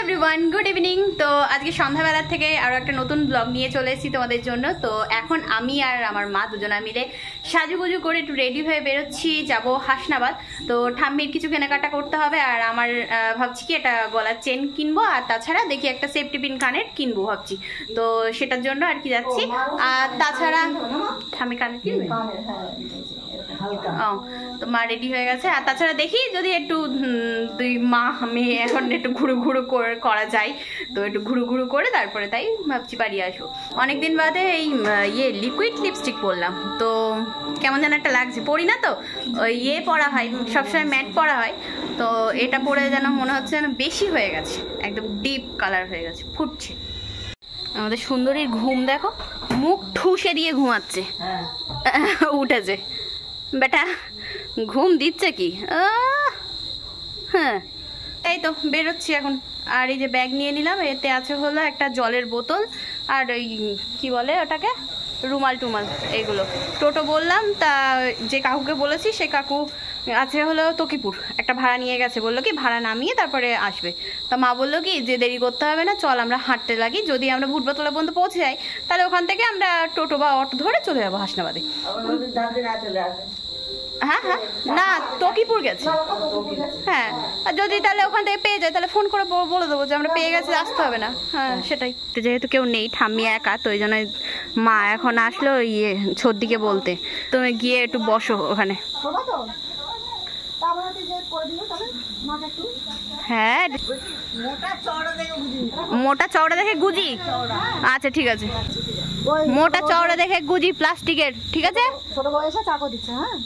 Everyone, good evening. তো আজকে সন্ধ্যাবেলা থেকে আরও একটা নতুন ব্লগ নিয়ে চলে এসেছি তোমাদের জন্য। তো এখন আমি আর আমার মা দুজনা মিলে সাজুগুজু করে একটু রেডি হয়ে বেরোচ্ছি, যাব হাসনাবাদ। তো ঠাম্মির কিছু কেনাকাটা করতে হবে, আর আমার ভাবছি কি একটা গলার চেন কিনবো, আর তাছাড়া দেখি একটা সেফটি পিন কানের কিনবো ভাবছি। তো সেটার জন্য আর কি যাচ্ছি। আর তাছাড়া ঠাম্মি কানের কিনবে, তো মা রেডি হয়ে গেছে। আর তাছাড়া দেখি যদি একটু দুই মা মেয়ে এখন একটু ঘুরু ঘুরু করা যায়, তো একটু ঘুরু ঘুরু করে তারপরে তাই ভাবছি বাড়ি আসবো। অনেকদিন বাদে এই লিকুইড লিপস্টিক পরলাম, তো কেমন যেন একটা লাগছে। পরি না তো, ওই পরা হয় সবসময়, ম্যাট পরা হয়, তো এটা পরে যেন মনে হচ্ছে যেন বেশি হয়ে গেছে, একদম ডিপ কালার হয়ে গেছে, ফুটছে। আমাদের সুন্দরীর ঘুম দেখো, মুখ ঠুসে দিয়ে ঘুমাচ্ছে, উঠেছে বেটা, ঘুম দিচ্ছে কি। হ্যাঁ, এই তো বেরোচ্ছি এখন। আর এই যে ব্যাগ নিয়ে নিলাম, এতে আছে হলো একটা জলের বোতল আর ওই কি বলে ওটাকে, রুমাল টুমাল, এইগুলো। টোটো বললাম, তা যে কাকুকে বলেছি সে কাকু আছে হলো তকিপুর, একটা ভাড়া নিয়ে গেছে, বললো কি ভাড়া নামিয়ে তারপরে আসবে। তা মা বললো কি যে দেরি করতে হবে না, চল আমরা হাঁটতে লাগি, যদি আমরা ভুটবাতলা পর্যন্ত পৌঁছে যাই তাহলে ওখান থেকে আমরা টোটো বা অটো ধরে চলে যাবো হাসনাবাদে। হ্যাঁ হ্যাঁ, না তকিপুর গেছে। হ্যাঁ, আর যদি তাহলে ওখান থেকে পেয়ে যায় তাহলে ফোন করে বলে দেবো যে আমরা পেয়ে গেছি, আসতে হবে না। হ্যাঁ সেটাই, যেহেতু কেউ নেই, ঠাম্মি একা, তো ওই জন্য মা এখন আসলো ছদ্দিকে বলতে, তুমি গিয়ে একটু বসো ওখানে। হ্যাঁ, মোটা চওড়া দেখে গুজি, আচ্ছা ঠিক আছে, মোটা চওড়া দেখে গুজি প্লাস্টিকের, ঠিক আছে ছোট বয়সে চাকু দিচ্ছে। হ্যাঁ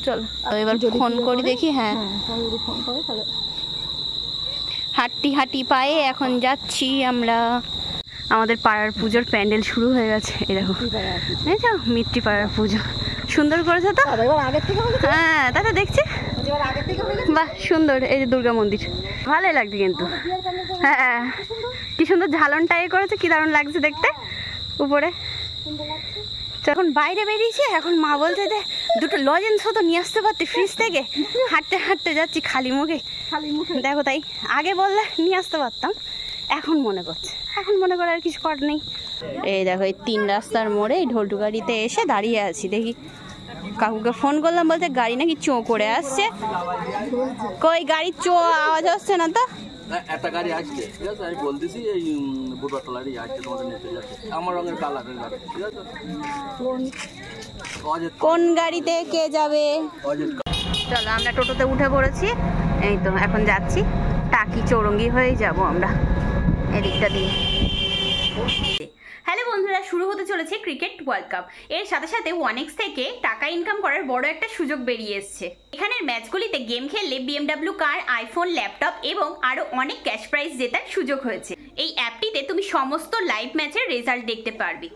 চলো এবার ফোন করি দেখি। হ্যাঁ হাঁটি হাঁটি পায়ে এখন যাচ্ছি আমরা। আমাদের পাড়ার পুজোর প্যান্ডেল শুরু হয়ে গেছে, এই দেখো, দেখছো মিট্টি পাড়ার পুজো সুন্দর করেছে তো। হ্যাঁ তাতে দেখছি, বাহ সুন্দর। এই যে দুর্গা মন্দির, ভালোই লাগছে কিন্তু। হ্যাঁ কি সুন্দর ঝালনটাই করেছে, কি দারুণ লাগছে দেখতে উপরে। এখন বাইরে বেরিয়েছি, এখন মা বলছে যে দুটো লজেন্স তো নিয়ে আসতে পারতি ফ্রিজ থেকে। হাঁটতে হাঁটতে যাচ্ছি খালি মুখে, দেখো তাই আগে বললে নিয়ে আসতে পারতাম, এখন মনে করছে, এখন মনে করে আর কিছু করার নেই। এই দেখো এই 3 রাস্তার মোড়ে এই ঢোলটু গাড়িতে এসে দাঁড়িয়ে আছি, দেখি কাকুকে ফোন করলাম, বলতে গাড়ি নাকি চোঁ করে আসছে। কই গাড়ির চোঁ আওয়াজ আসছে না তো। একটা গাড়ি আসছে, ঠিক আছে, আমি বলতেছি এই বুটবাতলারই আসছে, তোমাদের নিতে যাচ্ছে, আমার রঙের কালারের গাড়ি, ঠিক আছে। কোন গাড়িতে কে যাবে? চলো আমরা টোটোতে উঠে পড়েছি, এই তো এখন যাচ্ছি টাকি চৌরঙ্গি হয়েই যাব আমরা এদিকটা দিয়ে। হ্যালো বন্ধুরা, শুরু হতে চলেছে ক্রিকেট ওয়ার্ল্ড কাপ। এর সাথে সাথে 1x থেকে টাকা ইনকাম করার বড় একটা সুযোগ বেরিয়ে এসছে। এখানের ম্যাচগুলিতে গেম খেললে BMW কার, আইফোন, ল্যাপটপ এবং আরো অনেক ক্যাশ প্রাইজ জেতার সুযোগ হয়েছে। এই অ্যাপটিতে তুমি সমস্ত লাইভ ম্যাচের রেজাল্ট দেখতে পারবে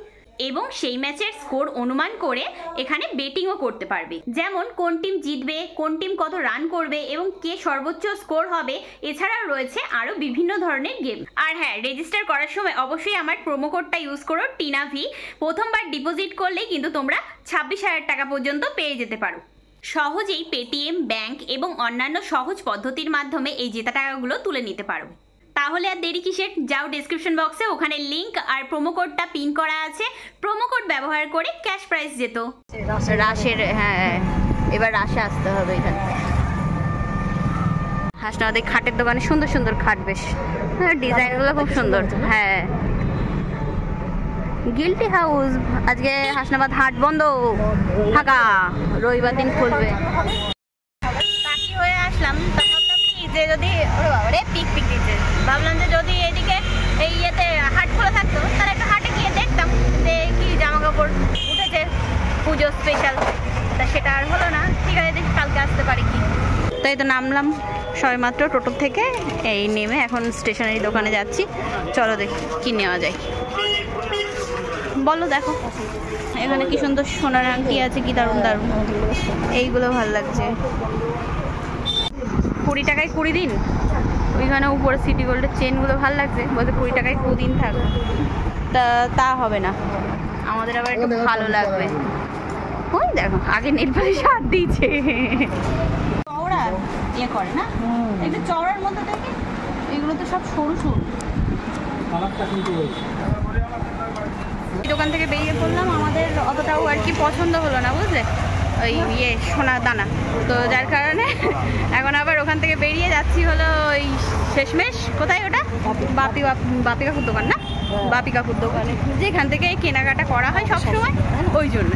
এবং সেই ম্যাচের স্কোর অনুমান করে এখানে বেটিংও করতে পারবে, যেমন কোন টিম জিতবে, কোন টিম কত রান করবে এবং কে সর্বোচ্চ স্কোর হবে। এছাড়াও রয়েছে আরো বিভিন্ন ধরনের গেম। আর হ্যাঁ, রেজিস্টার করার সময় অবশ্যই আমার প্রোমো কোডটা ইউজ করো, টিনাভি। প্রথমবার ডিপোজিট করলেই কিন্তু তোমরা 26,000 টাকা পর্যন্ত পেয়ে যেতে পারো। সহজেই পেটিএম, ব্যাংক এবং অন্যান্য সহজ পদ্ধতির মাধ্যমে এই জেতা টাকাগুলো তুলে নিতে পারো। তাহলে আর দেরি কিসের, যাও ডেসক্রিপশন বক্সে, ওখানে লিংক আর প্রোমো কোডটা পিন করা আছে, প্রোমো কোড ব্যবহার করে ক্যাশ প্রাইজ যেত। রাশের, হ্যাঁ এবার রাশে আসতে হবে। এখানে হাসনাবাদের খাটের দোকানে সুন্দর সুন্দর খাট, বেশ ডিজাইনগুলো খুব সুন্দর। হ্যাঁ গিল্টি হাউস, আজকে হাসনাবাদ হাট বন্ধ, ফাঁকা, রবিবার দিন খুলবে। কাকি হয়ে আসলাম, যে যদি পিক পিক দিচ্ছে, ভাবলাম যে যদি এদিকে এই ইয়েতে হাট খোলা থাকতো তাহলে একটা হাটে গিয়ে দেখতাম যে কি জামা কাপড় উঠেছে পুজো স্পেশাল, তা সেটা আর হলো না। ঠিক আছে, দেখি কালকে আসতে পারি কি। তাই তো নামলাম সবেমাত্র টোটো থেকে, এই নেমে এখন স্টেশনারি দোকানে যাচ্ছি। চলো দেখি কি নেওয়া যায়, বলো। দেখো এখানে কি সুন্দর সোনার আংটি আছে, কি দারুণ দারুণ, এইগুলো ভালো লাগছে। 20 টাকায় 20 দিন, ওইখানে উপরে সিটি গোল্ডের চেনগুলো ভালো লাগছে, বলতে 20 টাকায় 2 দিন থাকবে, তা হবে না, আমাদের আবার একটু ভালো লাগবে। ওই দেখো আগে নেট পালিশ হাত দিয়েছে, চওড়া ইয়ে করে না, একটু চওড়ার মধ্যে দেখে এগুলো তো সব সরু সরু। দোকান থেকে বেরিয়ে পড়লাম, আমাদের অতটাও আর কি পছন্দ হলো না বুঝলে, ওই সোনার দানা, তো যার কারণে এখন আবার ওখান থেকে বেরিয়ে যাচ্ছি হলো ওই শেষমেশ, কোথায় ওটা, বাপি কাকুর দোকান না, বাপি কাকুর দোকানে, যেখান থেকে কেনাকাটা করা হয় সবসময়, ওই জন্য।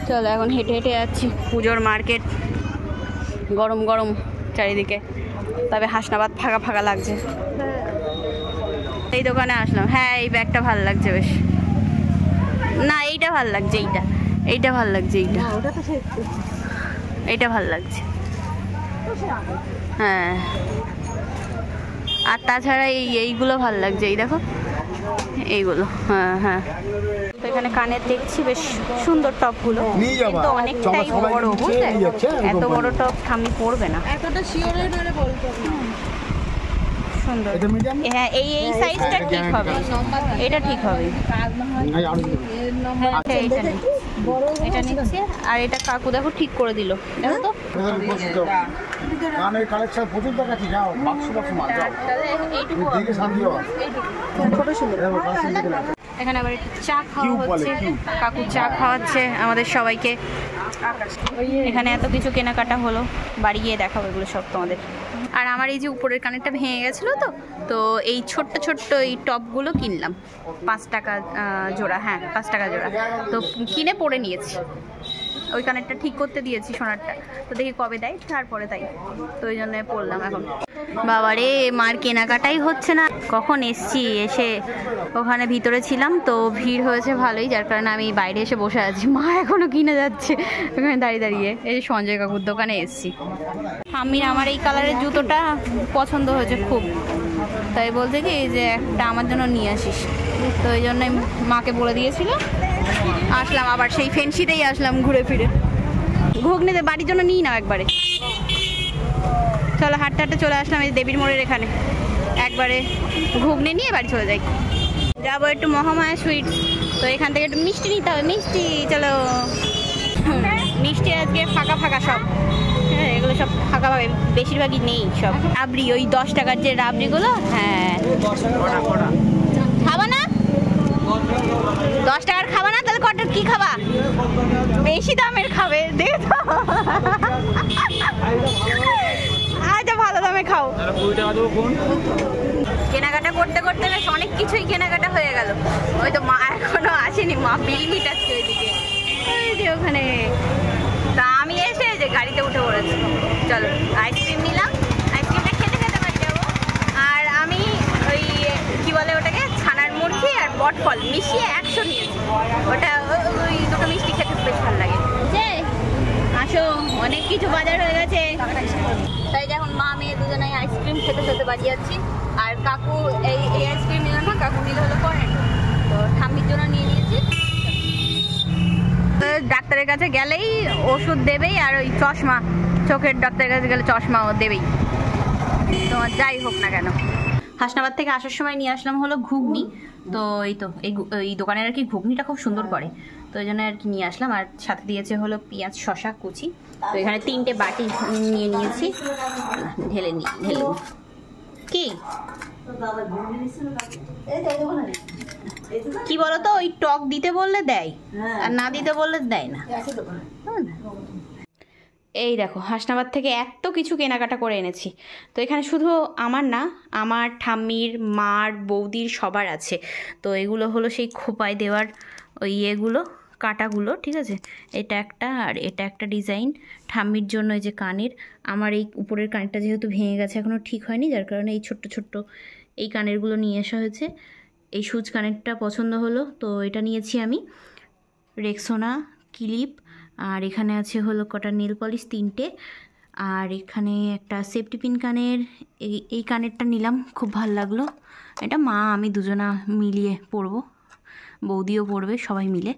চলো এখন হেঁটে হেঁটে যাচ্ছি পুজোর মার্কেট, গরম গরম চারিদিকে, তবে হাসনাবাদ ফাঁকা ফাঁকা লাগছে। এই দোকানে আসলাম, হ্যাঁ এই ব্যাগটা ভালো লাগছে বেশ, না এইটা ভালো লাগছে, এইটা ভালো লাগছে, এইটা ভালো লাগছে, হ্যাঁ। আর তাছাড়া এইগুলো ভালো লাগছে, এই দেখো এইগুলো, হ্যাঁ হ্যাঁ। তো এখানে কানের দেখছি বেশ সুন্দর টপগুলো, কিন্তু অনেকটাই বড় বুঝলে, এত বড় টপ আমি পরবে না। সুন্দর, হ্যাঁ এই সাইজটা ঠিক হবে, এটা ঠিক হবে, এটা নিচ্ছে। আর এটা কাকু দেখো ঠিক করে দিল, দেখো তো এখানে আবার একটু চা খাওয়া হচ্ছে, কাকু চা খাওয়াচ্ছে আমাদের সবাইকে। এখানে এত কিছু কেনাকাটা হলো, বাড়ি গিয়ে দেখাবো এগুলো সব তোমাদের। আর আমার এই যে উপরের কানেরটা ভেঙে গেছিলো, তো এই ছোট্ট ছোট্ট এই টপগুলো কিনলাম 5 টাকা জোড়া, হ্যাঁ 5 টাকা জোড়া, তো কিনে পরে নিয়েছি। ওই কানেরটা ঠিক করতে দিয়েছি সোনারটা, তো দেখি কবে দেয়, তারপরে তাই, তো ওই জন্য পরলাম এখন। বাবারে মার কেনাকাটাই হচ্ছে না, কখন এসছি, এসে ওখানে ভিতরে ছিলাম তো ভিড় হয়েছে ভালোই, যার কারণে আমি বাইরে এসে বসে আছি, মা এখনো কিনে যাচ্ছে ওখানে দাঁড়িয়ে দাঁড়িয়ে। এই সঞ্জয় কাকুর দোকানে এসছি। আমি আমার এই কালারের জুতোটা পছন্দ হয়েছে খুব, তাই বলতে কি যে একটা আমার জন্য নিয়ে আসিস, তো ওই জন্য মাকে বলে দিয়েছিল, আসলাম আবার সেই ফেন্সিতেই আসলাম ঘুরে ফিরে। ঘুগনিতে বাড়ির জন্য নিই না একবারে, চলো হাঁটতে হাঁটতে চলে আসলাম এই দেবীর মোড়ের এখানে, একবারে ঘুগনি নিয়ে বাড়ি চলে যাই। যাবো একটু মহামায়া সুইটস, তো এখান থেকে একটু মিষ্টি নিতে হবে, মিষ্টি চলো। মিষ্টি আজকে ফাঁকা ফাঁকা সব, হ্যাঁ এগুলো সব ফাঁকা পাবে, বেশিরভাগই নেই সব। রাবড়ি ওই 10 টাকার যে রাবড়িগুলো, হ্যাঁ খাবা না, 10 টাকার খাবা না, তাহলে কটা কি খাবা, বেশি দামের খাবে দেখো, আচ্ছা ভালো দামে খাও। কেনাকাটা করতে করতে বেশ অনেক কিছুই কেনাকাটা হয়ে গেল। ওই তো মা এখনো আসেনি, মা বিল মিটাচ্ছে ওইদিকে, ওই যে ওখানে। তা আমি এসে যে গাড়িতে উঠে পড়েছি, চলো আইসক্রিম নিলাম, আইসক্রিমটা খেতে খেতে বাড়ি যাবো। আর আমি ওই কি বলে ওটাকে, ছানার মুরগি আর বটফল মিশিয়ে 100 নিয়েছি, ওটা ওই দুটো মিষ্টি খেতে বেশ ভালো লাগে। আসো অনেক কিছু বাজার হয়ে গেছে, তাই এখন মা মেয়ে দুজনে আইসক্রিম খেতে খেতে বাড়ি যাচ্ছি। আর কাকু এই আইসক্রিম নিল না, কাকু নিলে হলো করেন, তো ঠাম্মির জন্য নিয়ে নিয়েছি। ডাক্তারের কাছে গেলেই ওষুধ দেবেই, আর ওই চশমা, চোখের ডাক্তারের কাছে গেলে চশমাও দেবেই, তোমার যাই হোক না কেন। হাসনাবাদ থেকে আসার সময় নিয়ে আসলাম হলো ঘুগনি, তো এই তো এই দোকানের আর কি ঘুগনিটা খুব সুন্দর করে, তো ওই জন্য আর কি নিয়ে আসলাম। আর সাথে দিয়েছে হলো পেঁয়াজ শশা কুচি, তো এখানে 3টে বাটি নিয়ে নিয়েছি, ঢেলে নি কি বলতো, ওই টক দিতে বললে দেয় আর না দিতে বললে দেয় না। এই দেখো হাসনাবাদ থেকে এত কিছু কেনাকাটা করে এনেছি, তো এখানে শুধু আমার না, আমার ঠাম্মির, মার, বৌদির সবার আছে। তো এগুলো হলো সেই খোপায় দেওয়ার ওই ইয়েগুলো, কাটাগুলো, ঠিক আছে, এটা একটা আর এটা একটা ডিজাইন। ঠাম্মির জন্য এই যে কানের, আমার এই উপরের কানেরটা যেহেতু ভেঙে গেছে এখনও ঠিক হয়নি, যার কারণে এই ছোট্ট ছোট্ট এই কানেরগুলো নিয়ে আসা হয়েছে। এই সুচ কানেরটা পছন্দ হলো, তো এটা নিয়েছি আমি। রেক্সোনা ক্লিপ, আর এখানে আছে হলো কটা নেল পলিশ 3টে, আর এখানে একটা সেফটি পিন কানের, এই কানেরটা নিলাম, খুব ভালো লাগলো। এটা মা আমি দুজনা মিলিয়ে পরবো, বৌদিও পরবে, সবাই মিলে।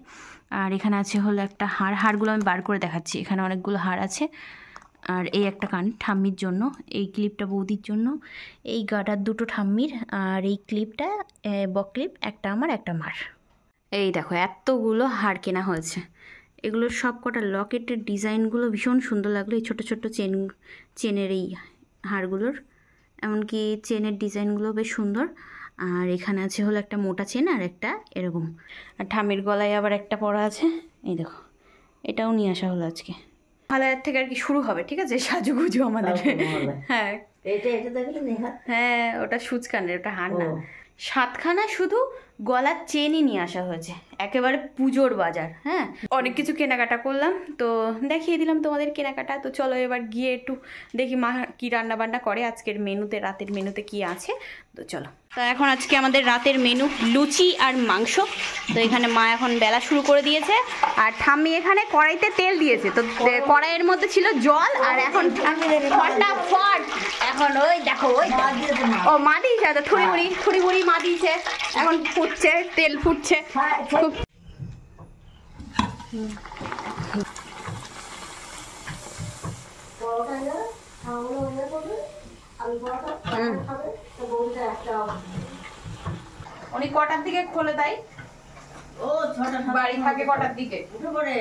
আর এখানে আছে হলো একটা হারগুলো আমি বার করে দেখাচ্ছি, এখানে অনেকগুলো হার আছে। আর এই একটা কান ঠাম্মির জন্য, এই ক্লিপটা বৌদির জন্য, এই গার্ডার দুটো ঠাম্মির, আর এই ক্লিপটা বক ক্লিপ, একটা আমার একটা মার। এই দেখো এতগুলো হার কেনা হয়েছে, এগুলোর সব কটা লকেটের ডিজাইনগুলো ভীষণ সুন্দর লাগলো, এই ছোটো ছোটো চেনের এই হারগুলোর এমনকি চেনের ডিজাইনগুলো বেশ সুন্দর। আর এখানে আছে হলো একটা মোটা চেন আর একটা এরকম। আর ঠামির গলায় আবার একটা পরা আছে, এই দেখো, এটাও নিয়ে আসা হলো আজকে। হালায়ার থেকে আর কি শুরু হবে, ঠিক আছে, সাজুগুজু আমাদের। হ্যাঁ হ্যাঁ, ওটা সুচকানের, ওটা হার না। 7খানা শুধু গলার চেনই নিয়ে আসা হয়েছে, একেবারে পুজোর বাজার। হ্যাঁ, অনেক কিছু কেনাকাটা করলাম, তো দেখিয়ে দিলাম তোমাদের কেনাকাটা। তো চলো এবার গিয়ে একটু দেখি মা কি রান্না বান্না করে আজকের মেনুতে, রাতের মেনুতে কি আছে। তো চলো। তো এখন আজকে আমাদের রাতের মেনু লুচি আর মাংস। তো এখানে মা এখন বেলা শুরু করে দিয়েছে, আর ঠাম্মি এখানে কড়াইতে তেল দিয়েছে। তো কড়াইয়ের মধ্যে ছিল জল, আর এখন ফটাফট এখন ওই দেখো, ওই ও মা দিয়েছে, তো থুড়ি মুড়ি মা দিয়েছে, এখন ফুটছে, তেল ফুটছে খুব। উনি কটার দিকে খোলে তাই? ও বাড়ি থাকে কটার দিকে? সকালে?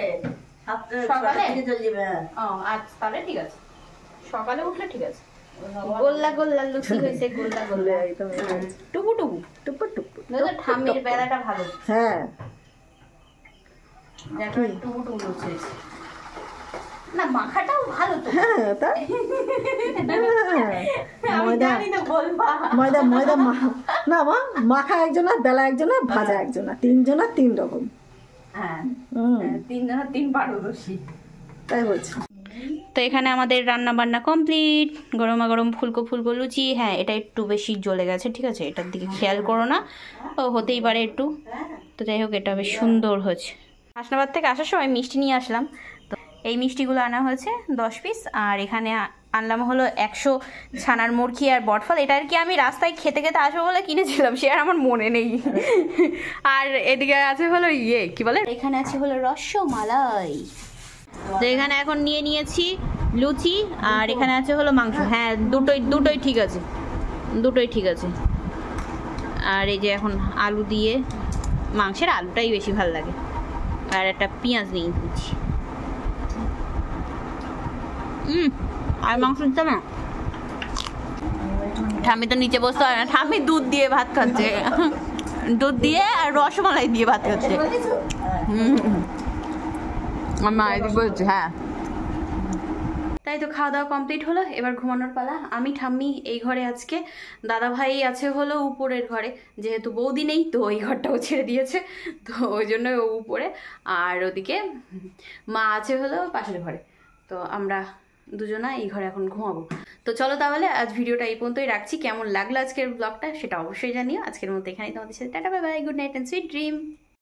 ও আচ্ছা, তাহলে ঠিক আছে, সকালে উঠলে ঠিক আছে। গোল্লা গোল্লা লুচি হয়েছে, গোল্লা গোল্লা একদম টুপু টুপু টুপু টুপু। ঠাম্মির বেলাটা ভালো। হ্যাঁ দেখো, টুপু টুপু লুচি হয়েছে না, মাখাটাও ভালো তো। হ্যাঁ তাই, ময়দা ময়দা ময়দা না মা, মাখা একজনের, বেলা একজনের, ভাজা একজনের, 3 জনের 3 রকম। হ্যাঁ 3 জনের 3 পারদর্শী, তাই বলছি। তো এখানে আমাদের রান্না বান্না কমপ্লিট। গরমা গরম ফুলকো ফুলকো লুচি। হ্যাঁ, এটা একটু বেশি জ্বলে গেছে, ঠিক আছে, এটার দিকে খেয়াল করো না, ও হতেই পারে একটু। তো যাই হোক, এটা বেশ সুন্দর হয়েছে। হাসনাবাদ থেকে আসার সময় মিষ্টি নিয়ে আসলাম, তো এই মিষ্টিগুলো আনা হয়েছে 10 পিস। আর এখানে আনলাম হলো 100 ছানার মুরগি আর বটফল। এটা আর কি আমি রাস্তায় খেতে খেতে আসবো বলে কিনেছিলাম, সে আর আমার মনে নেই। আর এদিকে আছে হলো কি বলে, এখানে আছে হলো রসমালাই। তো এখানে এখন নিয়ে নিয়েছি লুচি, আর এখানে আছে হলো মাংস। হ্যাঁ, দুটোই ঠিক আছে, দুটোই ঠিক আছে। আর এই যে এখন আলু দিয়ে, মাংসের আলুটাই বেশি ভালো লাগে। আর একটা পেঁয়াজ নিয়ে নিচ্ছি। আর মাংস দিতে না, ঠাম্মি তো নিচে বসতে হয় না, ঠাম্মি দুধ দিয়ে ভাত খাচ্ছে, দুধ দিয়ে আর রসমালাই দিয়ে ভাত খাচ্ছে। মা এদিকে বলছে। হ্যাঁ, তাই তো খাওয়া দাওয়া কমপ্লিট হলো, এবার ঘুমানোর পালা। আমি ঠাম্মি এই ঘরে আজকে, দাদা ভাই আছে হলো উপরের ঘরে, যেহেতু বৌদি নেই তো ওই ঘরটাও ছেড়ে দিয়েছে, তো ওই জন্য ও উপরে, আর ওদিকে মা আছে হলো পাশের ঘরে। তো আমরা দুজনা এই ঘরে এখন ঘুমাবো। তো চলো তাহলে আজ ভিডিওটা এই পর্যন্তই রাখছি। কেমন লাগলো আজকের ব্লগটা সেটা অবশ্যই জানিও। আজকের মতো এখানেই তোমাদের সাথে tata, bye bye, good night and sweet dream.